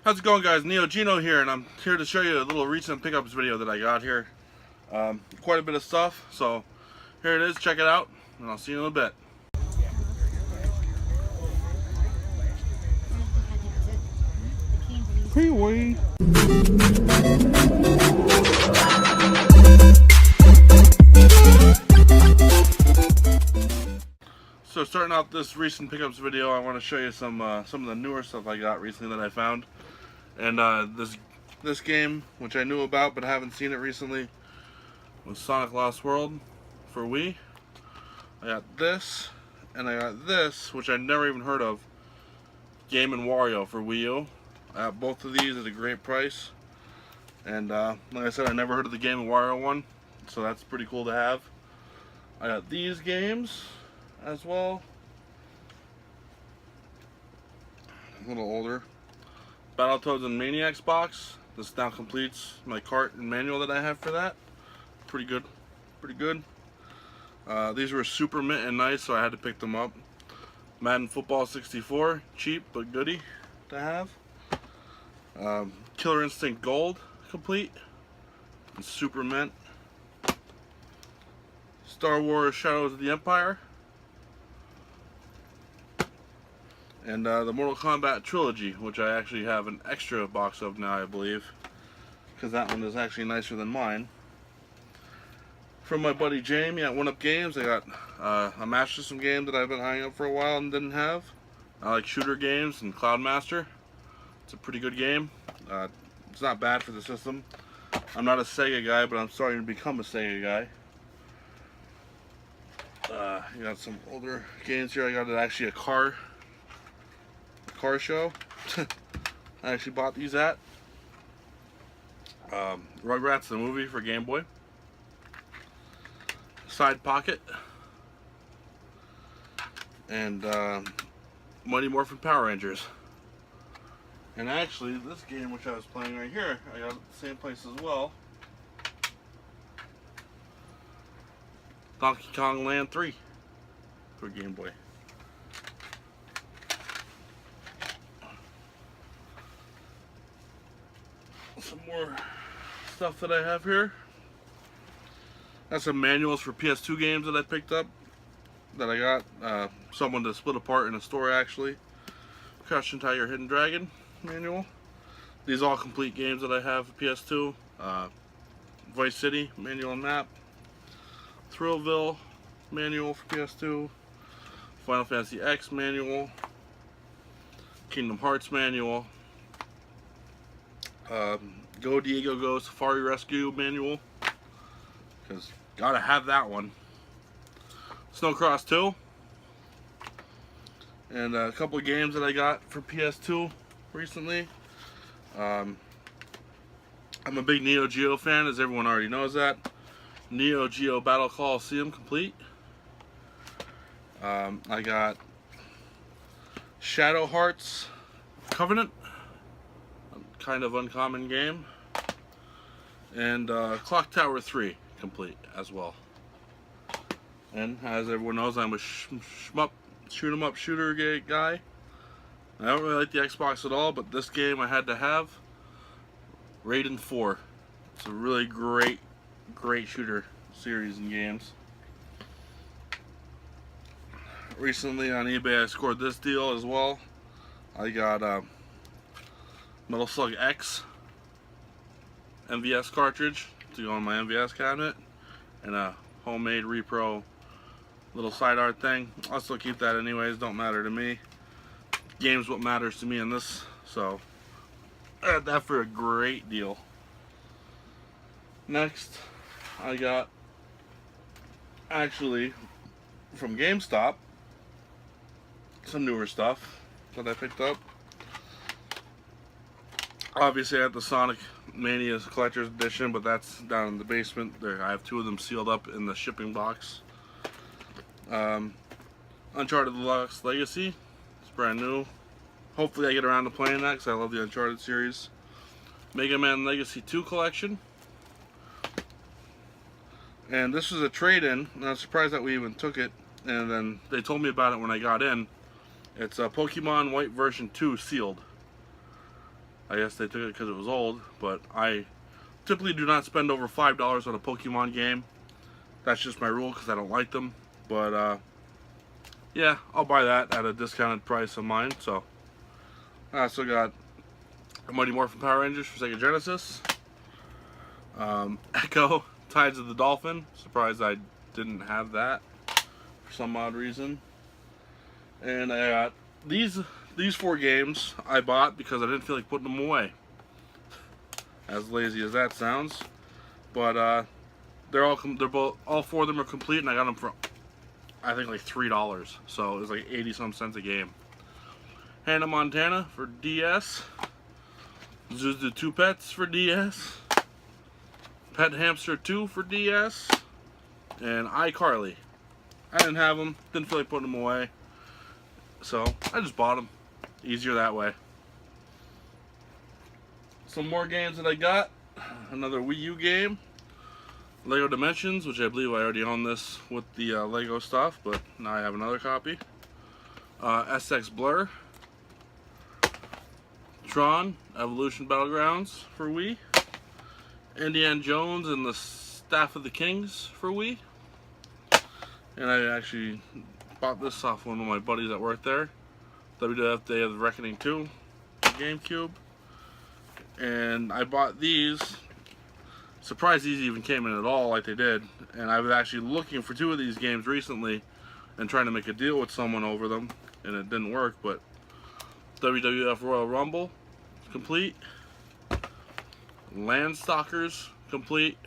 How's it going, guys? GENO here, and I'm here to show you a little recent pickups video that I got here. Quite a bit of stuff, so here it is. Check it out, and I'll see you in a bit. Freeway. So starting out this recent pickups video, I want to show you some of the newer stuff I got recently that I found. And this game, which I knew about but haven't seen it recently, was Sonic Lost World for Wii. I got this, and I got this, which I'd never even heard of, Game & Wario for Wii U. I got both of these at a great price. And like I said, I never heard of the Game & Wario one, so that's pretty cool to have. I got these games as well. A little older. Battletoads and Maniacs box. This now completes my cart and manual that I have for that. Pretty good. Pretty good. These were super mint and nice, so I had to pick them up. Madden Football 64. Cheap but goody to have. Killer Instinct Gold complete. And super mint. Star Wars Shadows of the Empire. And the Mortal Kombat Trilogy, which I actually have an extra box of now, I believe, because that one is actually nicer than mine. From my buddy Jamie at 1UP Games, I got a Master System game that I've been eyeing up for a while and didn't have. I like shooter games and Cloudmaster. It's a pretty good game. It's not bad for the system. I'm not a Sega guy, but I'm starting to become a Sega guy. You got some older games here. I got actually a car show. I actually bought these at Rugrats the movie for Game Boy. Side Pocket. And Mighty Morphin Power Rangers. And actually this game, which I was playing right here, I got it at the same place as well. Donkey Kong Land 3 for Game Boy. Some more stuff that I have here. That's some manuals for PS2 games that I picked up, that I got someone to split apart in a store actually. Crouching Tiger, Hidden Dragon manual. These all complete games that I have for PS2. Vice City manual and map. Thrillville manual for PS2. Final Fantasy X manual. Kingdom Hearts manual. Go Diego Go Safari Rescue manual, because gotta have that one. Snow Cross 2, and a couple of games that I got for PS2 recently. I'm a big Neo Geo fan, as everyone already knows that. Neo Geo Battle Coliseum complete. I got Shadow Hearts Covenant, kind of uncommon game, and Clock Tower 3 complete as well. And as everyone knows, I'm a shoot 'em up shooter guy. I don't really like the Xbox at all, but this game I had to have. Raiden 4. It's a really great shooter series and games. Recently on eBay I scored this deal as well. I got Metal Slug X MVS cartridge to go on my MVS cabinet, and a homemade repro little side art thing. I'll still keep that anyways, don't matter to me. Game's what matters to me in this, so I got that for a great deal. Next, I got, actually from GameStop, some newer stuff that I picked up. Obviously I have the Sonic Mania Collector's Edition, but that's down in the basement. There, I have two of them sealed up in the shipping box. Uncharted Deluxe Legacy. It's brand new. Hopefully I get around to playing that because I love the Uncharted series. Mega Man Legacy 2 collection. And this was a trade-in, and I was surprised that we even took it. And then they told me about it when I got in. It's a Pokemon White version 2 sealed. I guess they took it because it was old, but I typically do not spend over $5 on a Pokemon game. That's just my rule because I don't like them. But yeah, I'll buy that at a discounted price of mine. So I also got a Mighty Morphin Power Rangers for Sega Genesis. Echo, Tides of the Dolphin. Surprised I didn't have that for some odd reason. And I got these 4 games I bought because I didn't feel like putting them away. As lazy as that sounds, but all 4 of them are complete, and I got them for I think like $3, so it was like 80-some cents a game. Hannah Montana for DS, Zoos the 2 Pets for DS, Pet Hamster 2 for DS, and iCarly. I didn't have them, didn't feel like putting them away, so I just bought them. Easier that way. Some more games that I got. Another Wii U game. Lego Dimensions, which I believe I already own this with the Lego stuff, but now I have another copy. SX Blur. Tron Evolution Battlegrounds for Wii. Indiana Jones and the Staff of the Kings for Wii. And I actually bought this off one of my buddies that worked there. WWF Day of the Reckoning 2 GameCube. And I bought these. Surprised these even came in at all like they did. And I was actually looking for 2 of these games recently and trying to make a deal with someone over them, and it didn't work. But WWF Royal Rumble complete, Landstalkers complete,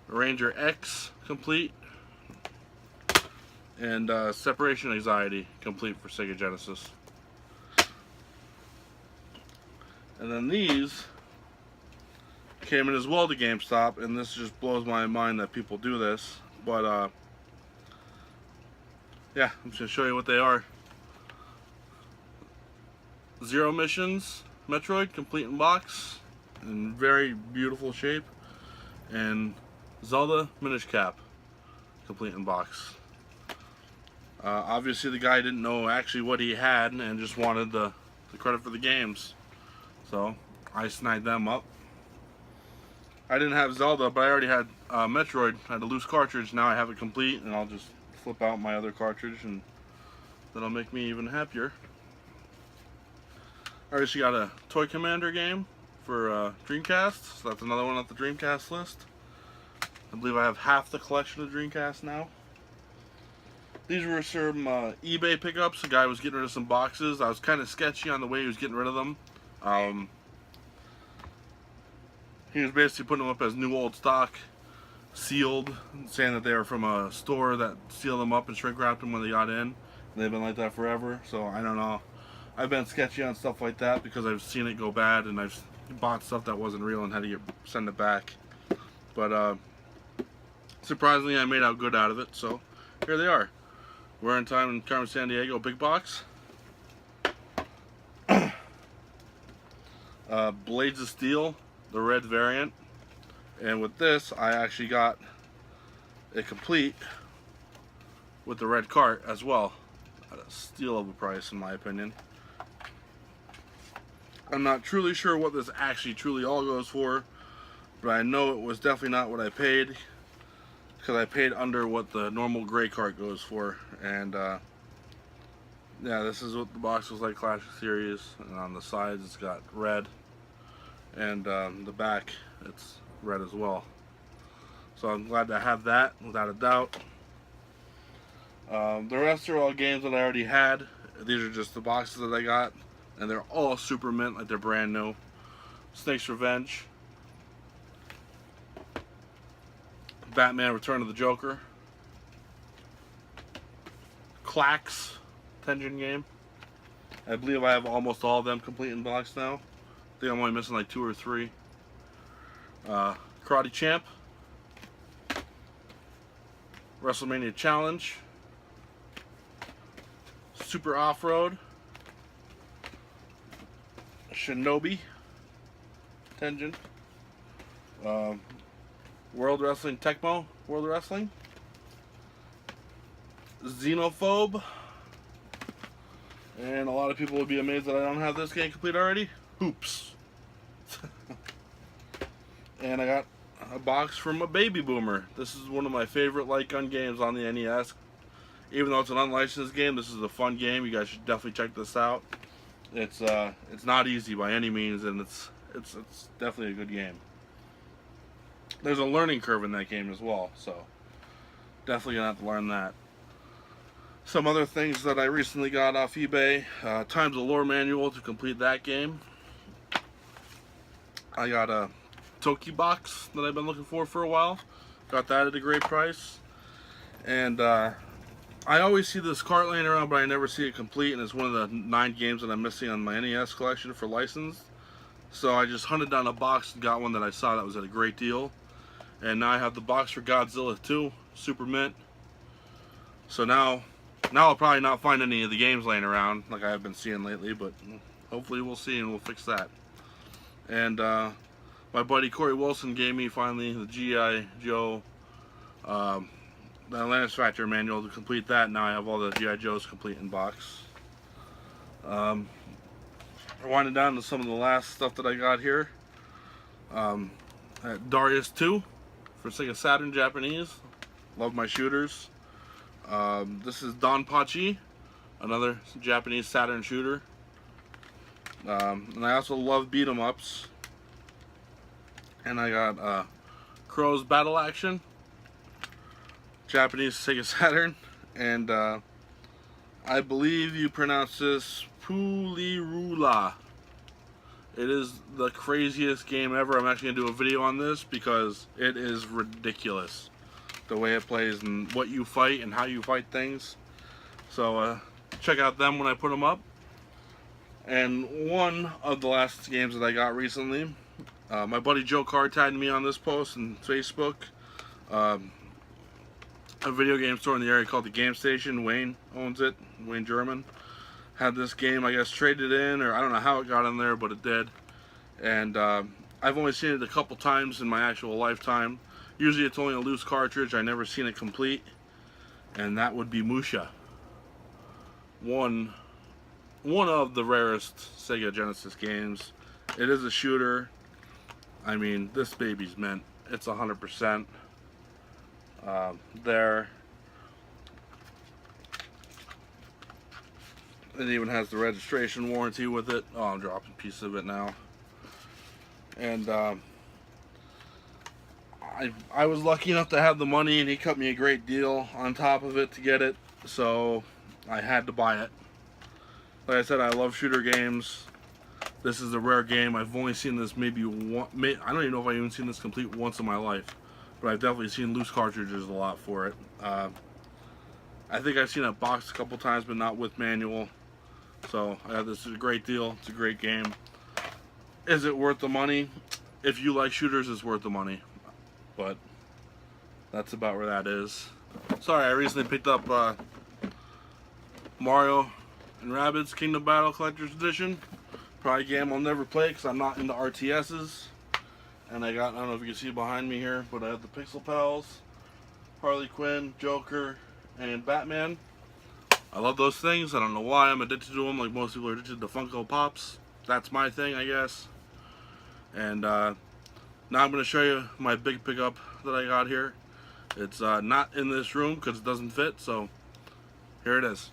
Ranger X complete, and Separation Anxiety complete for Sega Genesis. And then these came in as well to GameStop, and this just blows my mind that people do this. But yeah, I'm just gonna show you what they are. Zero Missions Metroid complete in box, in very beautiful shape, and Zelda Minish Cap complete in box. Obviously the guy didn't know actually what he had and just wanted the credit for the games, so I snagged them up. I didn't have Zelda, but I already had Metroid. I had a loose cartridge. Now I have it complete, and I'll just flip out my other cartridge, and that'll make me even happier. I already got a Toy Commander game for Dreamcast, so that's another one off the Dreamcast list. I believe I have half the collection of Dreamcast now. These were some eBay pickups. The guy was getting rid of some boxes. I was kind of sketchy on the way he was getting rid of them. He was basically putting them up as new old stock, sealed, saying that they were from a store that sealed them up and shrink wrapped them when they got in. And they've been like that forever, so I don't know. I've been sketchy on stuff like that because I've seen it go bad, and I've bought stuff that wasn't real and had to send it back. But surprisingly, I made out good out of it, so here they are. We're in time in Carmen Sandiego, big box. Blades of Steel, the red variant. And with this, I actually got it complete with the red cart as well. At a steal of a price, in my opinion. I'm not truly sure what this actually truly all goes for, but I know it was definitely not what I paid, because I paid under what the normal gray cart goes for. And yeah, this is what the box was like, Classic Series, and on the sides it's got red, and the back it's red as well. So I'm glad to have that, without a doubt. The rest are all games that I already had. These are just the boxes that I got, and they're all super mint, like they're brand new. Snake's Revenge, Batman Return of the Joker, Clax Tengen game. I believe I have almost all of them complete in box now. I think I'm only missing like 2 or 3. Karate Champ, WrestleMania Challenge, Super Off-Road, Shinobi Tengen, World Wrestling Tecmo World Wrestling, Xenophobe, And a lot of people would be amazed that I don't have this game complete already. Hoops. And I got a box from a Baby Boomer. This is one of my favorite light gun games on the NES. Even though it's an unlicensed game, this is a fun game. You guys should definitely check this out. It's not easy by any means, and it's definitely a good game. There's a learning curve in that game as well, so definitely gonna have to learn that. Some other things that I recently got off eBay: Times of Lore manual to complete that game. I got a Toki box that I've been looking for a while. Got that at a great price. And I always see this cart laying around, but I never see it complete, and it's one of the 9 games that I'm missing on my NES collection for license. So I just hunted down a box and got one that I saw that was at a great deal. And now I have the box for Godzilla 2, Super Mint. So now I'll probably not find any of the games laying around like I have been seeing lately, but hopefully we'll see and we'll fix that. And my buddy Corey Wilson gave me finally the G.I. Joe, the Atlantis Factory manual to complete that. Now I have all the G.I. Joes complete in box. Winding down to some of the last stuff that I got here. Darius 2 for Sega Saturn Japanese. Love my shooters. This is Donpachi, another Japanese Saturn shooter. And I also love beat 'em ups. And I got Crow's Battle Action, Japanese Sega Saturn, and I believe you pronounce this Pulirula. It is the craziest game ever. I'm actually gonna do a video on this because it is ridiculous the way it plays and what you fight and how you fight things. So check out them when I put them up. And one of the last games that I got recently, my buddy Joe Carr tagged me on this post on Facebook. A video game store in the area called the Game Station. Wayne owns it. Wayne German had this game, I guess, traded in, or I don't know how it got in there, but it did. And I've only seen it a couple times in my actual lifetime. Usually it's only a loose cartridge. I never seen it complete, and that would be Musha. One of the rarest Sega Genesis games. It is a shooter. I mean, this baby's mint. It's 100% there. It even has the registration warranty with it. Oh, I'm dropping a piece of it now. And I was lucky enough to have the money, and he cut me a great deal on top of it to get it, so I had to buy it. Like I said, I love shooter games. This is a rare game. I've only seen this maybe one. I don't even know if I've even seen this complete once in my life, but I've definitely seen loose cartridges a lot for it. I think I've seen it boxed a couple times, but not with manual. So this is a great deal. It's a great game. Is it worth the money? If you like shooters, it's worth the money. But that's about where that is. Sorry, I recently picked up Mario and Rabbids Kingdom Battle Collector's Edition. Probably a game I'll never play because I'm not into RTSs. And I don't know if you can see behind me here, but I have the Pixel Pals, Harley Quinn, Joker, and Batman. I love those things. I don't know why I'm addicted to them, like most people are addicted to Funko Pops. That's my thing, I guess. And now I'm going to show you my big pickup that I got here. It's not in this room because it doesn't fit, so here it is.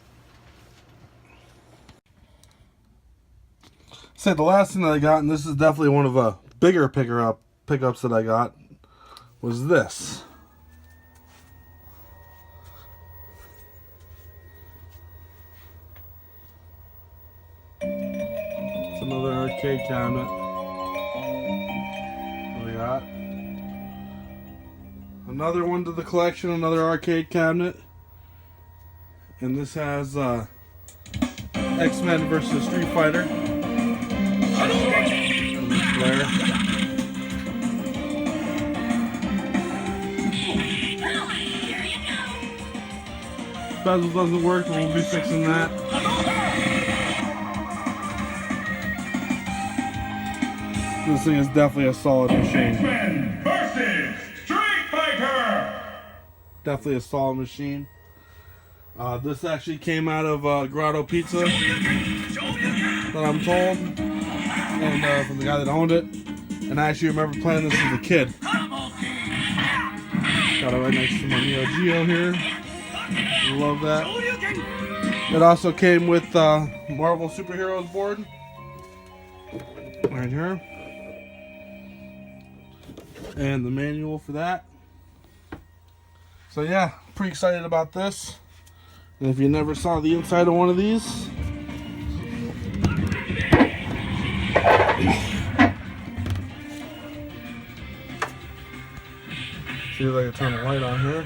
Say the last thing that I got, and this is definitely one of the bigger pickups that I got, was this. It's another arcade cabinet. What we got? Another one to the collection, another arcade cabinet. And this has X-Men versus Street Fighter. There. Bezel doesn't work, we'll be fixing that. This thing is definitely a solid machine. X-Men versus Street Fighter! Definitely a solid machine. This actually came out of Grotto Pizza, that I'm told, and from the guy that owned it. And I actually remember playing this as a kid. Got it right next to my Neo Geo here. Love that. It also came with Marvel Superheroes board. Right here. And the manual for that. So yeah, pretty excited about this. And if you never saw the inside of one of these, see if I can turn the light on here.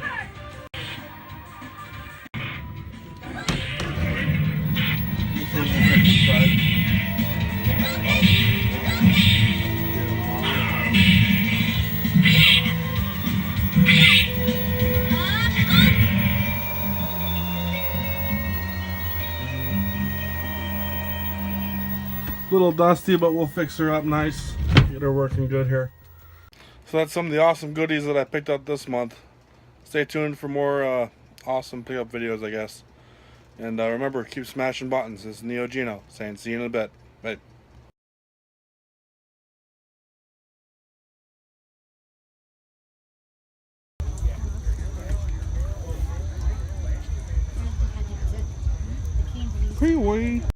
Little dusty, but we'll fix her up nice. Get her working good here. So that's some of the awesome goodies that I picked up this month. Stay tuned for more awesome pickup videos, I guess. And remember, keep smashing buttons. This is Neo GENO saying see you in a bit. Bye. Pre-way.